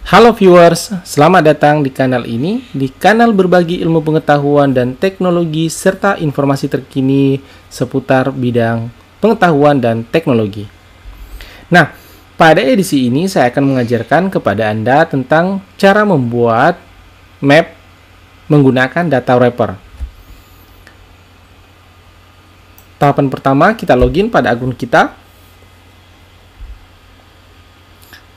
Halo viewers, selamat datang di kanal ini, di kanal berbagi ilmu pengetahuan dan teknologi serta informasi terkini seputar bidang pengetahuan dan teknologi. Nah, pada edisi ini saya akan mengajarkan kepada Anda tentang cara membuat map menggunakan data wrapper. Tahapan pertama, kita login pada akun kita.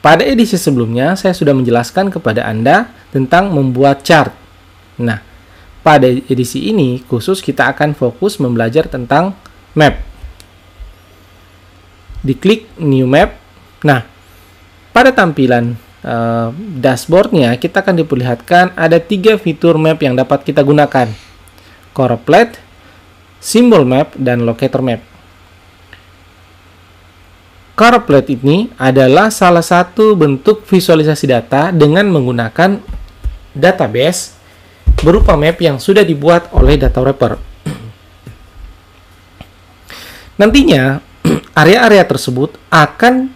Pada edisi sebelumnya, saya sudah menjelaskan kepada Anda tentang membuat chart. Nah, pada edisi ini, khusus kita akan fokus membelajar tentang map. Diklik New Map. Nah, pada tampilan dashboardnya, kita akan diperlihatkan ada 3 fitur map yang dapat kita gunakan. Choropleth, Symbol Map, dan Locator Map. Choropleth ini adalah salah satu bentuk visualisasi data dengan menggunakan database berupa map yang sudah dibuat oleh data wrapper. Nantinya, area-area tersebut akan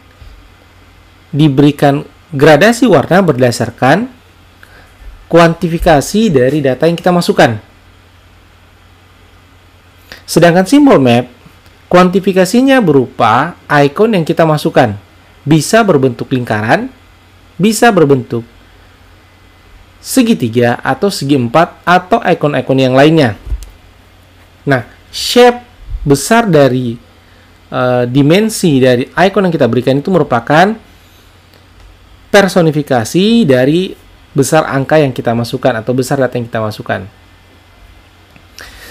diberikan gradasi warna berdasarkan kuantifikasi dari data yang kita masukkan. Sedangkan simbol map, kuantifikasinya berupa ikon yang kita masukkan. Bisa berbentuk lingkaran, bisa berbentuk segitiga atau segi empat, atau ikon-ikon yang lainnya. Nah, shape besar dari dimensi dari ikon yang kita berikan itu merupakan personifikasi dari besar angka yang kita masukkan atau besar data yang kita masukkan.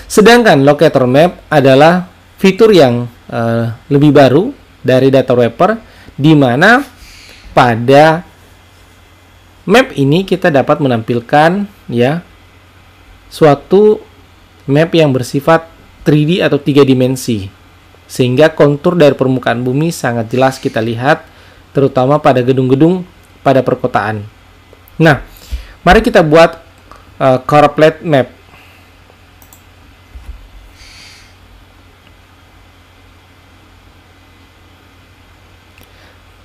Sedangkan locator map adalah fitur yang lebih baru dari data wrapper, di mana pada map ini kita dapat menampilkan suatu map yang bersifat 3D atau 3 dimensi, sehingga kontur dari permukaan bumi sangat jelas kita lihat, terutama pada gedung-gedung pada perkotaan. Nah, mari kita buat choropleth map.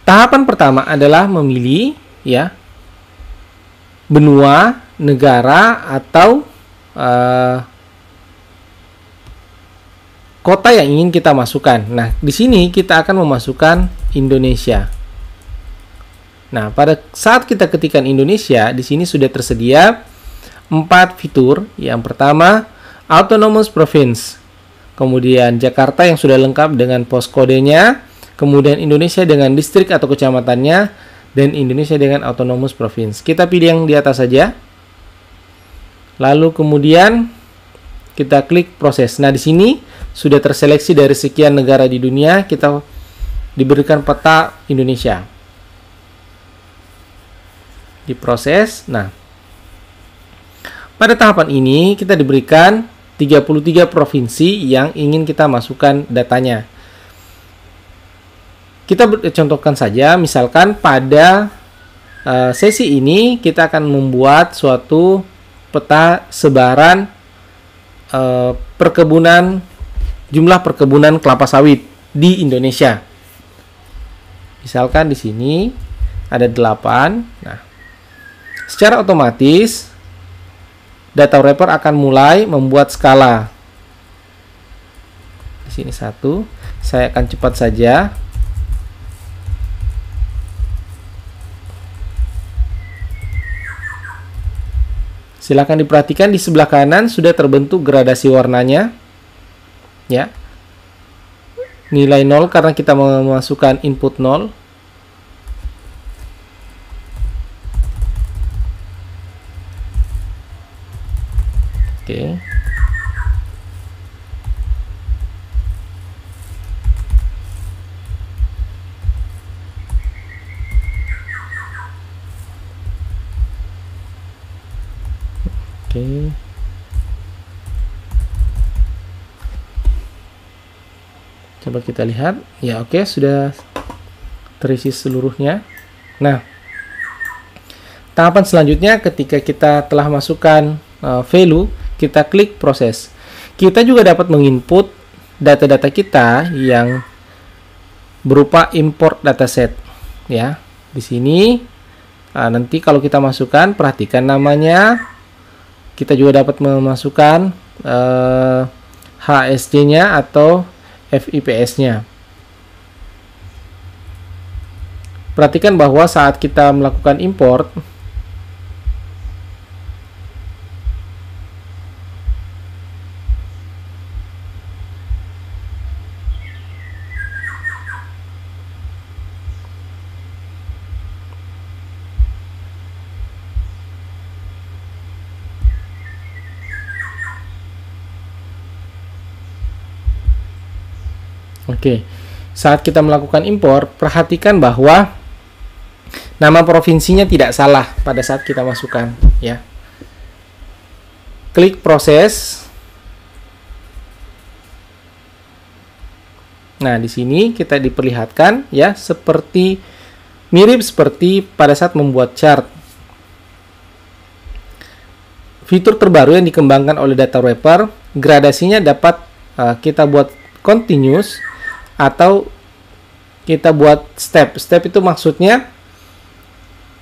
Tahapan pertama adalah memilih benua, negara, atau kota yang ingin kita masukkan. Nah, di sini kita akan memasukkan Indonesia. Nah, pada saat kita ketikkan Indonesia, di sini sudah tersedia 4 fitur. Yang pertama, Autonomous Province. Kemudian Jakarta yang sudah lengkap dengan postkodenya. Kemudian Indonesia dengan distrik atau kecamatannya, dan Indonesia dengan autonomous province. Kita pilih yang di atas saja. Lalu kemudian kita klik proses. Nah, di sini sudah terseleksi dari sekian negara di dunia, kita diberikan peta Indonesia. Diproses. Nah, pada tahapan ini kita diberikan 33 provinsi yang ingin kita masukkan datanya. Kita contohkan saja, misalkan pada sesi ini kita akan membuat suatu peta sebaran jumlah perkebunan kelapa sawit di Indonesia. Misalkan di sini ada 8. Nah, secara otomatis data wrapper akan mulai membuat skala. Di sini 1. Saya akan cepat saja. Silakan diperhatikan di sebelah kanan sudah terbentuk gradasi warnanya. Ya. Nilai 0 karena kita memasukkan input 0. Oke. Oke. Coba kita lihat. Ya, oke, sudah terisi seluruhnya. Nah, tahapan selanjutnya ketika kita telah masukkan value, kita klik proses. Kita juga dapat menginput data-data kita yang berupa import dataset. Ya, di sini Nah, nanti kalau kita masukkan, perhatikan namanya. Kita juga dapat memasukkan HSC-nya atau FIPS-nya. Perhatikan bahwa saat kita melakukan import, oke, saat kita melakukan impor, perhatikan bahwa nama provinsinya tidak salah pada saat kita masukkan, ya. Klik proses. Nah, di sini kita diperlihatkan ya mirip seperti pada saat membuat chart. Fitur terbaru yang dikembangkan oleh data wrapper, gradasinya dapat kita buat continuous atau kita buat step. Step itu maksudnya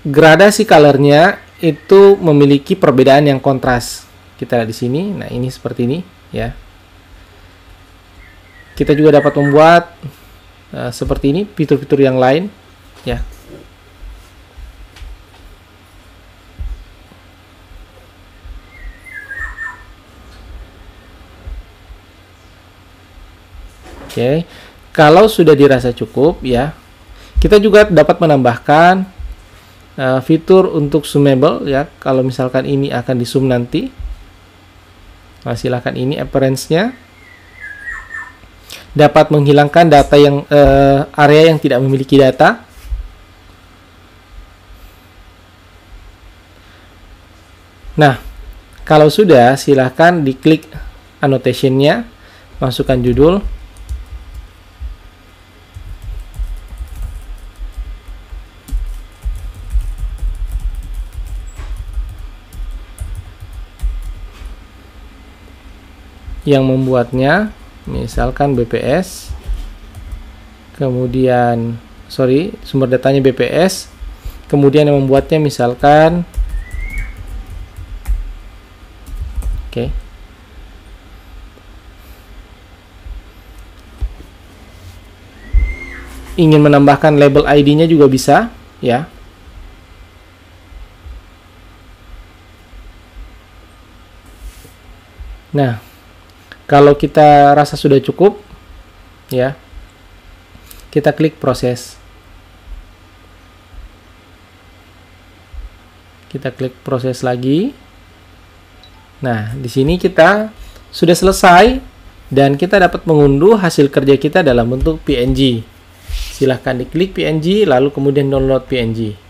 gradasi colornya itu memiliki perbedaan yang kontras. Kita lihat di sini. Nah, ini seperti ini ya. Kita juga dapat membuat seperti ini fitur-fitur yang lain ya. Oke. Kalau sudah dirasa cukup ya, kita juga dapat menambahkan fitur untuk zoomable ya. Kalau misalkan ini akan di zoom nanti, nah, silakan ini appearance-nya. Dapat menghilangkan data yang area yang tidak memiliki data. Nah, kalau sudah, silahkan diklik annotation-nya, masukkan judul. Yang membuatnya misalkan BPS, kemudian sumber datanya BPS, kemudian yang membuatnya misalkan oke. Ingin menambahkan label ID-nya juga bisa ya. Nah, kalau kita rasa sudah cukup, ya, kita klik proses. Kita klik proses lagi. Nah, di sini kita sudah selesai dan kita dapat mengunduh hasil kerja kita dalam bentuk PNG. Silahkan diklik PNG, lalu kemudian download PNG.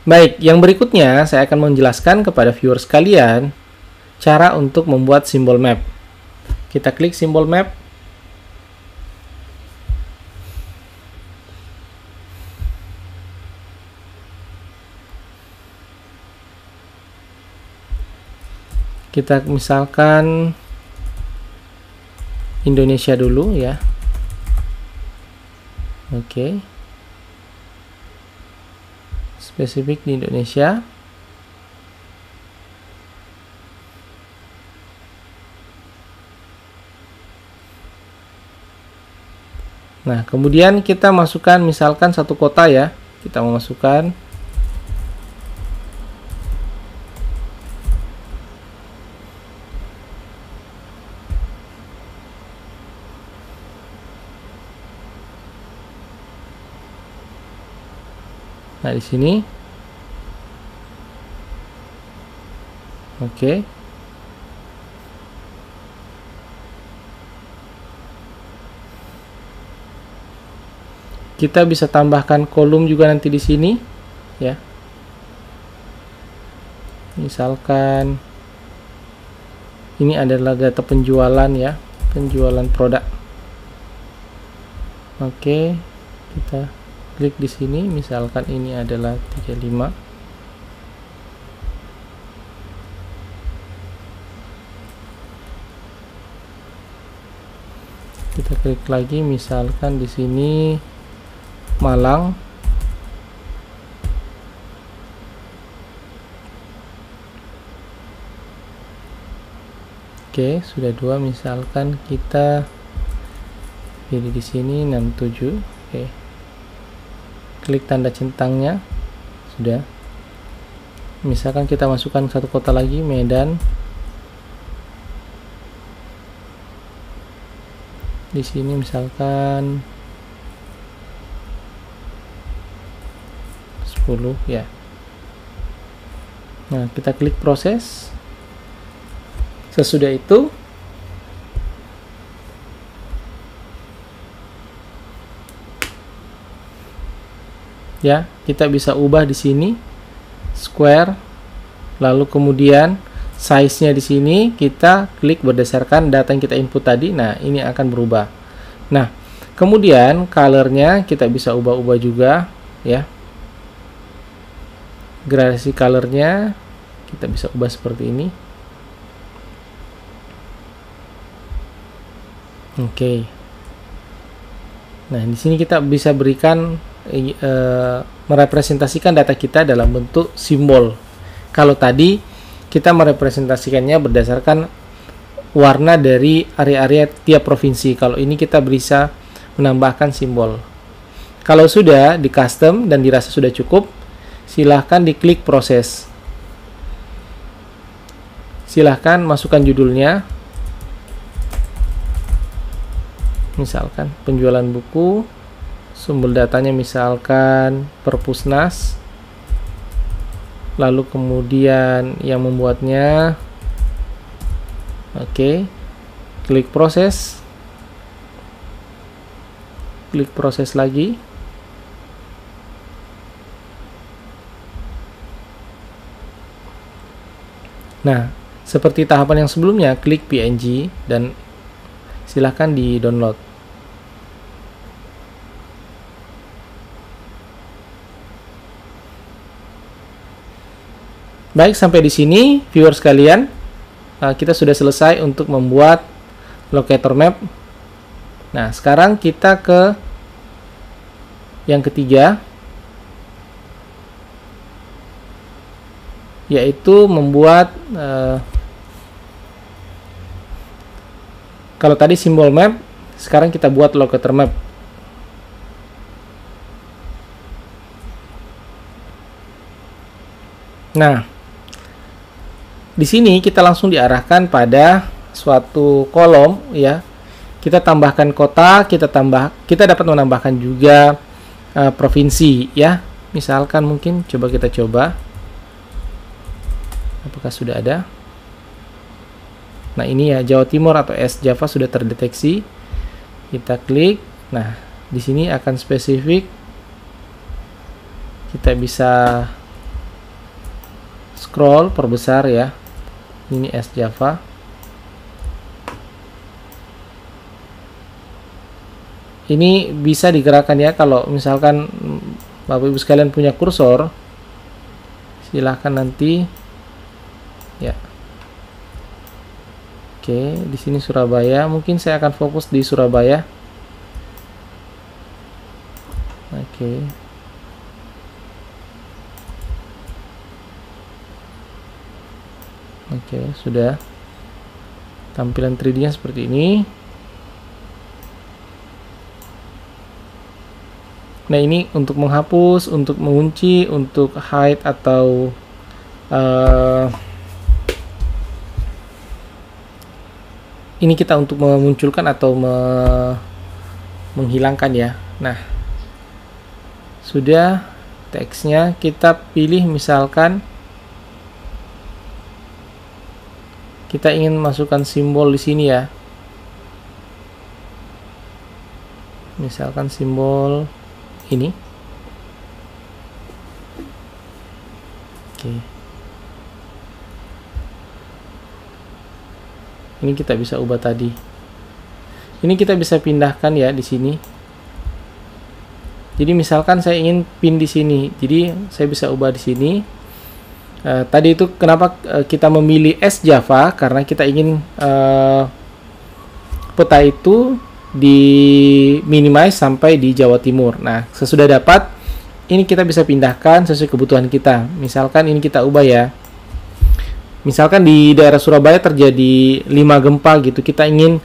Baik, yang berikutnya saya akan menjelaskan kepada viewer sekalian cara untuk membuat simbol map. Kita klik simbol map. Kita misalkan Indonesia dulu ya. Oke. Spesifik di Indonesia. Nah, kemudian kita masukkan misalkan satu kota ya. Kita mau masukkan nah di sini. Oke. Kita bisa tambahkan kolom juga nanti di sini ya. Misalkan ini adalah data penjualan ya, penjualan produk. Oke, kita klik di sini, misalkan ini adalah 35. Kita klik lagi, misalkan di sini Malang. Oke, sudah 2. Misalkan kita pilih di sini 67. Oke. Klik tanda centangnya. Sudah. Misalkan kita masukkan satu kota lagi, Medan. Di sini misalkan 10 ya. Nah, kita klik proses. Sesudah itu ya, kita bisa ubah di sini square, lalu kemudian size-nya di sini kita klik berdasarkan data yang kita input tadi. Nah, ini akan berubah. Nah, kemudian color-nya kita bisa ubah-ubah juga ya. Gradasi color-nya kita bisa ubah seperti ini. Oke. Nah, di sini kita bisa berikan merepresentasikan data kita dalam bentuk simbol. Kalau tadi kita merepresentasikannya berdasarkan warna dari area-area tiap provinsi. Kalau ini kita bisa menambahkan simbol. Kalau sudah di custom dan dirasa sudah cukup, silahkan diklik proses. Silahkan masukkan judulnya. Misalkan penjualan buku, sumber datanya misalkan Perpusnas, lalu kemudian yang membuatnya. Oke, klik proses lagi. Nah, seperti tahapan yang sebelumnya, klik PNG dan silahkan di download. Baik, sampai di sini viewers sekalian, kita sudah selesai untuk membuat locator map. Nah, sekarang kita ke yang ketiga, yaitu membuat kalau tadi simbol map, sekarang kita buat locator map. Nah, di sini kita langsung diarahkan pada suatu kolom ya. Kita tambahkan kota, kita dapat menambahkan juga provinsi ya. Misalkan mungkin kita coba. Apakah sudah ada? Nah, ini ya, Jawa Timur atau East Java sudah terdeteksi. Kita klik. Nah, di sini akan spesifik. Kita bisa scroll, perbesar ya. Ini East Java. Ini bisa digerakkan ya, kalau misalkan Bapak Ibu sekalian punya kursor, silahkan nanti ya. Oke, di sini Surabaya, mungkin saya akan fokus di Surabaya. Oke. Oke, sudah. Tampilan 3D-nya seperti ini. Nah, ini untuk menghapus, untuk mengunci, untuk hide atau ini kita untuk memunculkan atau menghilangkan ya. Nah, sudah. Teksnya kita pilih, misalkan kita ingin masukkan simbol di sini ya. Misalkan simbol ini. Oke. Ini kita bisa ubah tadi. Ini kita bisa pindahkan ya di sini. Jadi misalkan saya ingin pin di sini, jadi saya bisa ubah di sini. Tadi itu kenapa kita memilih East Java, karena kita ingin peta itu di minimize sampai di Jawa Timur. Nah, sesudah dapat, ini kita bisa pindahkan sesuai kebutuhan kita. Misalkan ini kita ubah ya. Misalkan di daerah Surabaya terjadi 5 gempa gitu. Kita ingin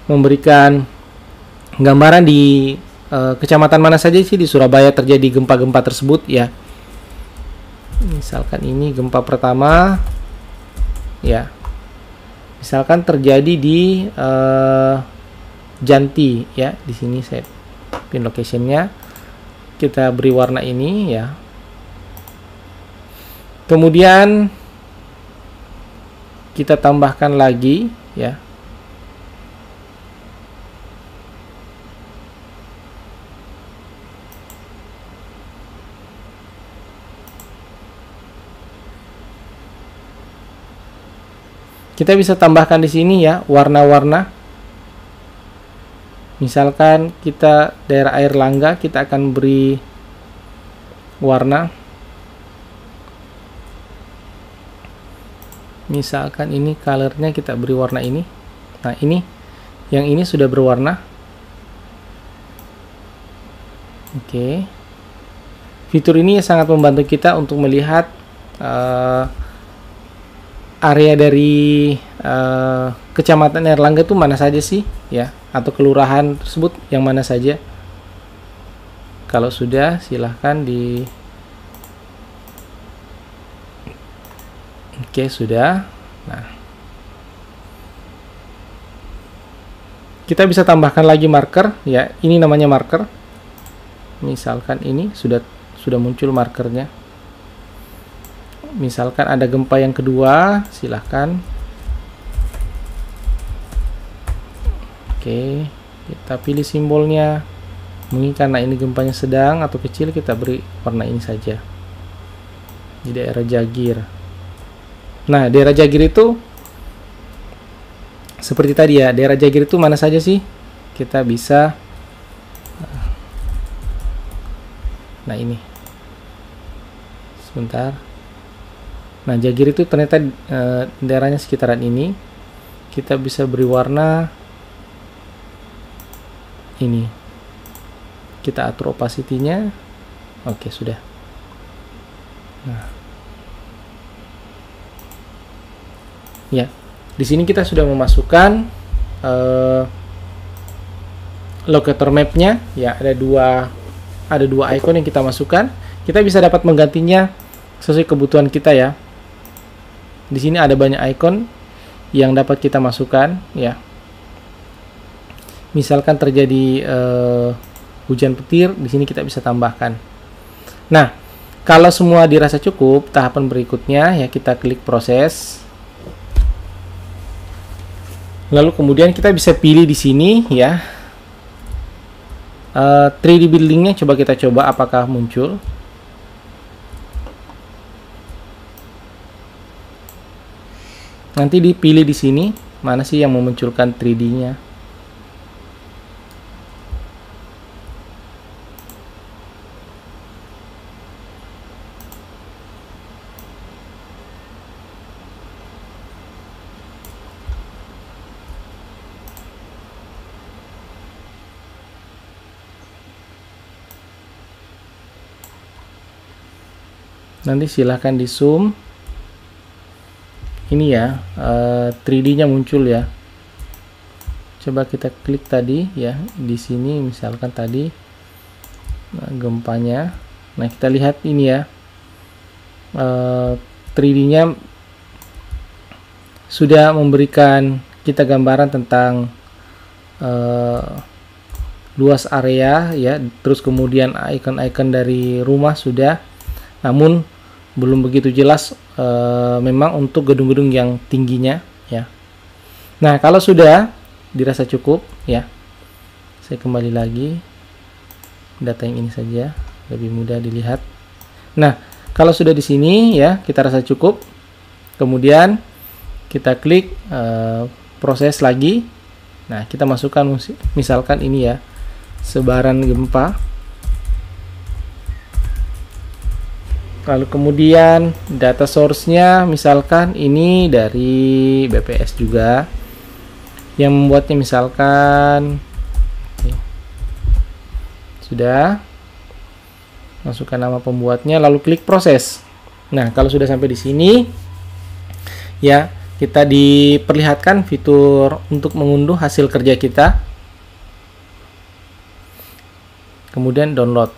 memberikan gambaran di kecamatan mana saja sih di Surabaya terjadi gempa-gempa tersebut ya. Misalkan ini gempa pertama ya. Misalkan terjadi di Janti ya, di sini saya pin locationnya, kita beri warna ini ya. Kemudian kita tambahkan lagi ya. Kita bisa tambahkan di sini ya warna-warna. Misalkan kita daerah Airlangga, kita akan beri warna. Misalkan ini colornya kita beri warna ini. Nah ini, yang ini sudah berwarna. Oke. Fitur ini sangat membantu kita untuk melihat area dari kecamatan Airlangga itu mana saja sih ya, atau kelurahan tersebut yang mana saja. Kalau sudah, silahkan di oke, sudah. Nah, kita bisa tambahkan lagi marker ya. Ini namanya marker. Misalkan ini sudah muncul markernya. Misalkan ada gempa yang kedua, silahkan. Oke, kita pilih simbolnya. Mungkin karena ini gempanya sedang atau kecil, kita beri warna ini saja. Di daerah Jagir. Nah, daerah Jagir itu seperti tadi ya. Daerah Jagir itu mana saja sih? Kita bisa. Nah, ini. Sebentar. Nah, Jagir itu ternyata daerahnya sekitaran ini. Kita bisa beri warna ini. Kita atur opacity-nya. Oke, sudah. Nah. Ya, di sini kita sudah memasukkan locator map-nya. Ya, ada dua icon yang kita masukkan. Kita bisa dapat menggantinya sesuai kebutuhan kita ya. Di sini ada banyak icon yang dapat kita masukkan ya. Misalkan terjadi hujan petir, di sini kita bisa tambahkan. Nah, kalau semua dirasa cukup, tahapan berikutnya ya kita klik proses. Lalu kemudian kita bisa pilih di sini ya. 3D buildingnya coba kita coba apakah muncul. Nanti dipilih di sini mana sih yang memunculkan 3D-nya. Nanti silahkan di zoom. Ini ya 3D-nya muncul ya. Coba kita klik tadi ya di sini, misalkan tadi gempanya. Nah, kita lihat ini ya 3D-nya sudah memberikan kita gambaran tentang luas area ya. Terus kemudian icon-icon dari rumah sudah, namun belum begitu jelas memang untuk gedung-gedung yang tingginya ya. Nah, kalau sudah dirasa cukup ya, saya kembali lagi data yang ini saja, lebih mudah dilihat. Nah, kalau sudah di sini ya kita rasa cukup, kemudian kita klik proses lagi. Nah, kita masukkan misalkan ini ya, sebaran gempa. Lalu kemudian data source-nya misalkan ini dari BPS juga. Yang membuatnya misalkan Sudah. Masukkan nama pembuatnya, lalu klik proses. Nah, kalau sudah sampai di sini, ya, kita diperlihatkan fitur untuk mengunduh hasil kerja kita. Kemudian download.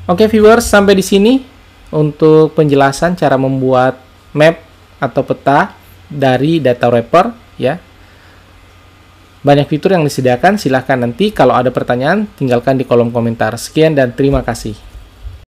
Oke viewers, sampai di sini untuk penjelasan cara membuat map atau peta dari data wrapper, ya. Banyak fitur yang disediakan, silahkan nanti kalau ada pertanyaan tinggalkan di kolom komentar. Sekian dan terima kasih.